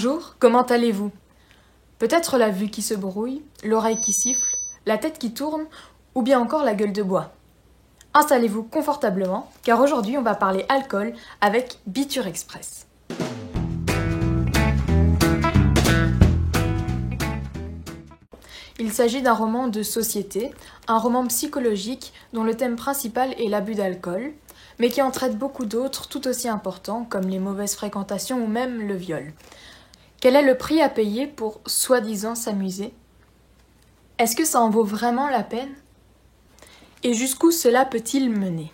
Bonjour, comment allez-vous? Peut-être la vue qui se brouille, l'oreille qui siffle, la tête qui tourne, ou bien encore la gueule de bois. Installez-vous confortablement, car aujourd'hui on va parler alcool avec Biture Express. Il s'agit d'un roman de société, un roman psychologique dont le thème principal est l'abus d'alcool, mais qui en traite beaucoup d'autres tout aussi importants comme les mauvaises fréquentations ou même le viol. Quel est le prix à payer pour soi-disant s'amuser? Est-ce que ça en vaut vraiment la peine? Et jusqu'où cela peut-il mener?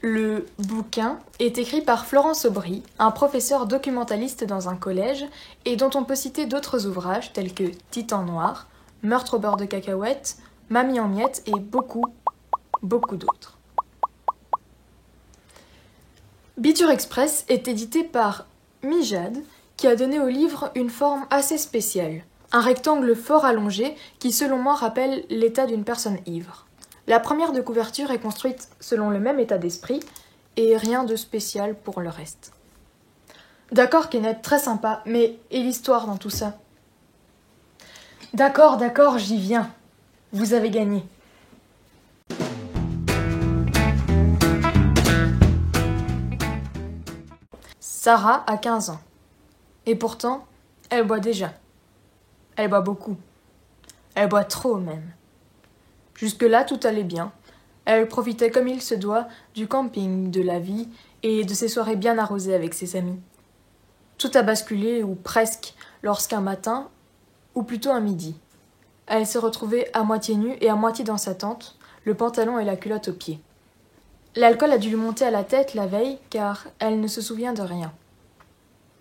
Le bouquin est écrit par Florence Aubry, un professeur documentaliste dans un collège, et dont on peut citer d'autres ouvrages tels que Titan Noir, Meurtre au beurre de cacahuète, Mamie en miettes et beaucoup d'autres. Biture Express est édité par Mijade, qui a donné au livre une forme assez spéciale, un rectangle fort allongé qui selon moi rappelle l'état d'une personne ivre. La première de couverture est construite selon le même état d'esprit, et rien de spécial pour le reste. D'accord Kenneth, très sympa, mais et l'histoire dans tout ça? D'accord, j'y viens. Vous avez gagné. Sarah a 15 ans. Et pourtant, elle boit déjà. Elle boit beaucoup. Elle boit trop même. Jusque-là, tout allait bien. Elle profitait comme il se doit du camping, de la vie et de ses soirées bien arrosées avec ses amis. Tout a basculé, ou presque, lorsqu'un matin, ou plutôt un midi, elle s'est retrouvée à moitié nue et à moitié dans sa tente, le pantalon et la culotte aux pieds. L'alcool a dû lui monter à la tête la veille, car elle ne se souvient de rien.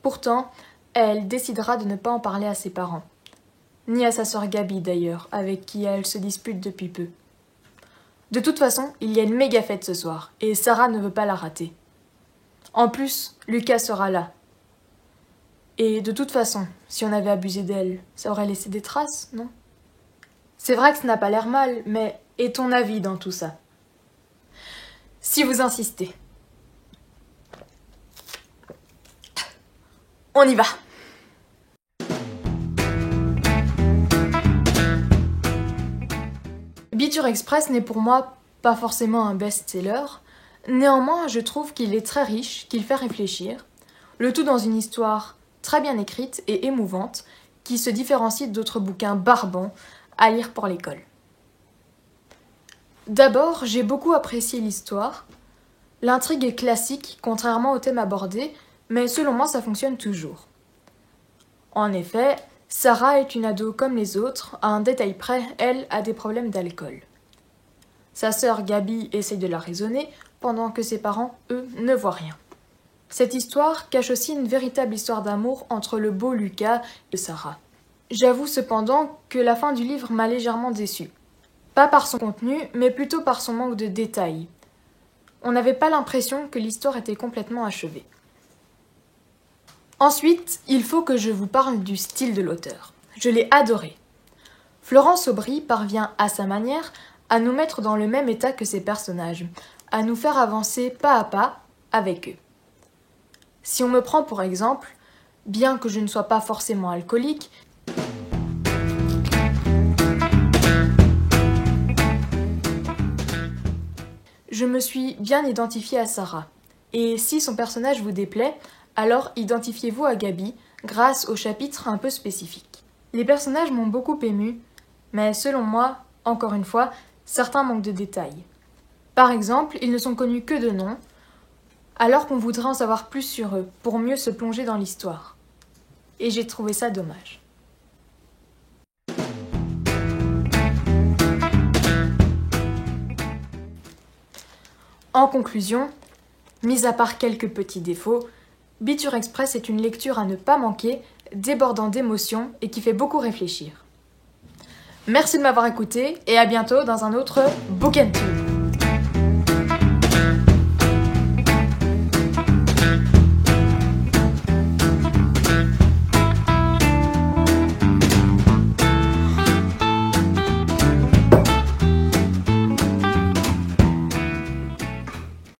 Pourtant, elle décidera de ne pas en parler à ses parents. Ni à sa sœur Gabi d'ailleurs, avec qui elle se dispute depuis peu. De toute façon, il y a une méga fête ce soir, et Sarah ne veut pas la rater. En plus, Lucas sera là. Et de toute façon, si on avait abusé d'elle, ça aurait laissé des traces, non? C'est vrai que ça n'a pas l'air mal, mais et ton avis dans tout ça? Si vous insistez. On y va! Biture Express n'est pour moi pas forcément un best-seller. Néanmoins, je trouve qu'il est très riche, qu'il fait réfléchir. Le tout dans une histoire très bien écrite et émouvante qui se différencie d'autres bouquins barbants à lire pour l'école. D'abord, j'ai beaucoup apprécié l'histoire. L'intrigue est classique, contrairement au thème abordé, mais selon moi, ça fonctionne toujours. En effet, Sarah est une ado comme les autres, à un détail près, elle a des problèmes d'alcool. Sa sœur Gabi essaye de la raisonner, pendant que ses parents, eux, ne voient rien. Cette histoire cache aussi une véritable histoire d'amour entre le beau Lucas et Sarah. J'avoue cependant que la fin du livre m'a légèrement déçue. Pas par son contenu, mais plutôt par son manque de détails. On n'avait pas l'impression que l'histoire était complètement achevée. Ensuite, il faut que je vous parle du style de l'auteur. Je l'ai adoré. Florence Aubry parvient à sa manière à nous mettre dans le même état que ses personnages, à nous faire avancer pas à pas avec eux. Si on me prend pour exemple, bien que je ne sois pas forcément alcoolique, je me suis bien identifiée à Sarah. Et si son personnage vous déplaît, alors identifiez-vous à Gabi grâce au chapitre un peu spécifique. Les personnages m'ont beaucoup émue, mais selon moi, encore une fois, certains manquent de détails. Par exemple, ils ne sont connus que de nom, alors qu'on voudrait en savoir plus sur eux, pour mieux se plonger dans l'histoire. Et j'ai trouvé ça dommage. En conclusion, mis à part quelques petits défauts, Biture Express est une lecture à ne pas manquer, débordant d'émotions et qui fait beaucoup réfléchir. Merci de m'avoir écouté et à bientôt dans un autre Book and Tube.